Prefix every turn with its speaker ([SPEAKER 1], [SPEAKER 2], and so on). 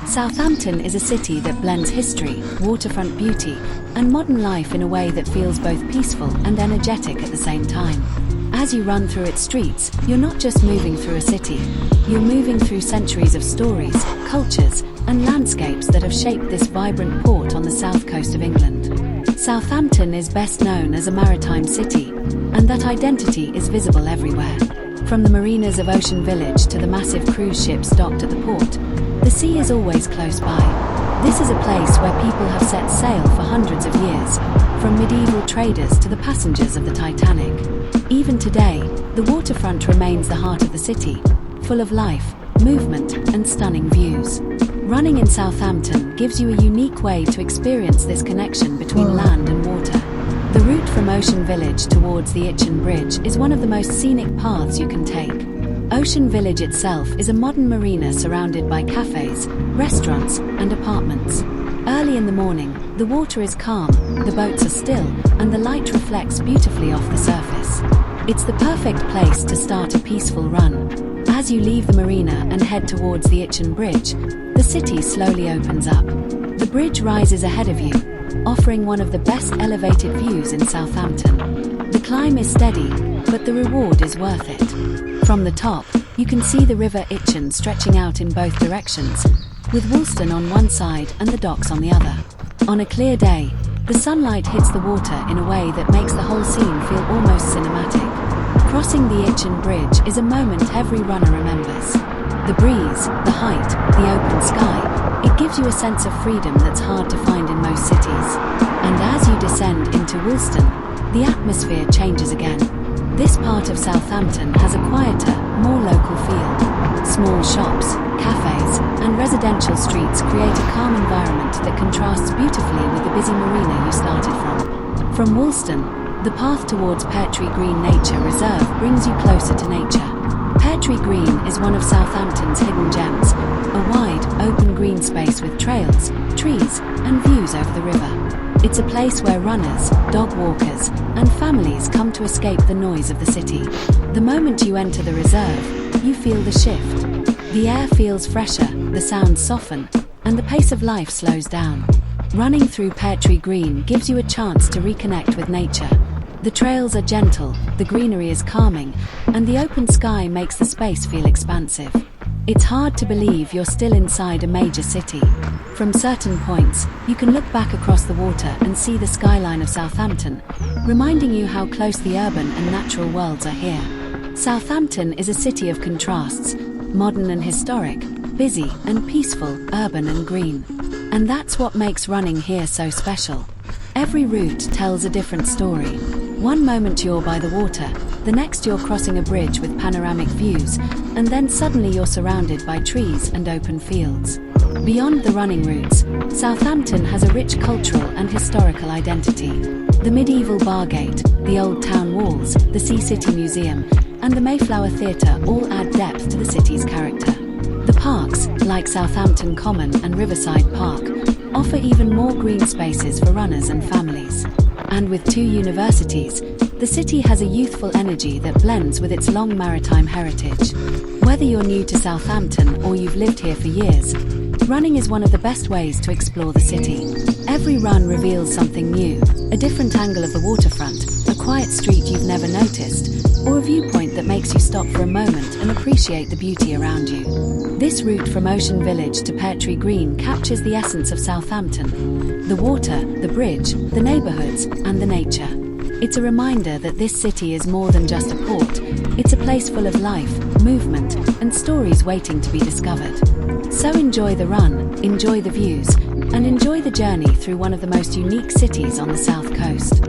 [SPEAKER 1] Southampton is a city that blends history, waterfront beauty, and modern life in a way that feels both peaceful and energetic at the same time. As you run through its streets, you're not just moving through a city, you're moving through centuries of stories, cultures, and landscapes that have shaped this vibrant port on the south coast of England. Southampton is best known as a maritime city, and that identity is visible everywhere. From the marinas of Ocean Village to the massive cruise ships docked at the port, the sea is always close by. This is a place where people have set sail for hundreds of years, from medieval traders to the passengers of the Titanic. Even today, the waterfront remains the heart of the city, full of life, movement, and stunning views. Running in Southampton gives you a unique way to experience this connection between land and water. The route from Ocean Village towards the Itchen Bridge is one of the most scenic paths you can take. Ocean Village itself is a modern marina surrounded by cafes, restaurants, and apartments. Early in the morning, the water is calm, the boats are still, and the light reflects beautifully off the surface. It's the perfect place to start a peaceful run. As you leave the marina and head towards the Itchen Bridge, the city slowly opens up. The bridge rises ahead of you, offering one of the best elevated views in Southampton. The climb is steady, but the reward is worth it. From the top, you can see the River Itchen stretching out in both directions, with Woolston on one side and the docks on the other. On a clear day, the sunlight hits the water in a way that makes the whole scene feel almost cinematic. Crossing the Itchen Bridge is a moment every runner remembers. The breeze, the height, the open sky, it gives you a sense of freedom that's hard to find in most cities. And as you descend into Woolston, the atmosphere changes again. This part of Southampton has a quieter, more local feel. Small shops, cafes, and residential streets create a calm environment that contrasts beautifully with the busy marina you started from. From Woolston, the path towards Peartree Green Nature Reserve brings you closer to nature. Peartree Green is one of Southampton's hidden gems, a wide, open green space with trails, trees, and views over the river. It's a place where runners, dog walkers, and families come to escape the noise of the city. The moment you enter the reserve, you feel the shift. The air feels fresher, the sounds soften, and the pace of life slows down. Running through Peartree Green gives you a chance to reconnect with nature. The trails are gentle, the greenery is calming, and the open sky makes the space feel expansive. It's hard to believe you're still inside a major city. From certain points, you can look back across the water and see the skyline of Southampton, reminding you how close the urban and natural worlds are here. Southampton is a city of contrasts, modern and historic, busy and peaceful, urban and green. And that's what makes running here so special. Every route tells a different story. One moment you're by the water, the next you're crossing a bridge with panoramic views, and then suddenly you're surrounded by trees and open fields. Beyond the running routes, Southampton has a rich cultural and historical identity. The medieval Bargate, the old town walls, the Sea City Museum, and the Mayflower Theatre all add depth to the city's character. The parks, like Southampton Common and Riverside Park, offer even more green spaces for runners and families. And with 2 universities, the city has a youthful energy that blends with its long maritime heritage. Whether you're new to Southampton or you've lived here for years, running is one of the best ways to explore the city. Every run reveals something new, a different angle of the waterfront, a quiet street you've never noticed, or a viewpoint that makes you stop for a moment and appreciate the beauty around you. This route from Ocean Village to Peartree Green captures the essence of Southampton: the water, the bridge, the neighbourhoods, and the nature. It's a reminder that this city is more than just a port. It's a place full of life, movement, and stories waiting to be discovered. So enjoy the run, enjoy the views, and enjoy the journey through one of the most unique cities on the south coast.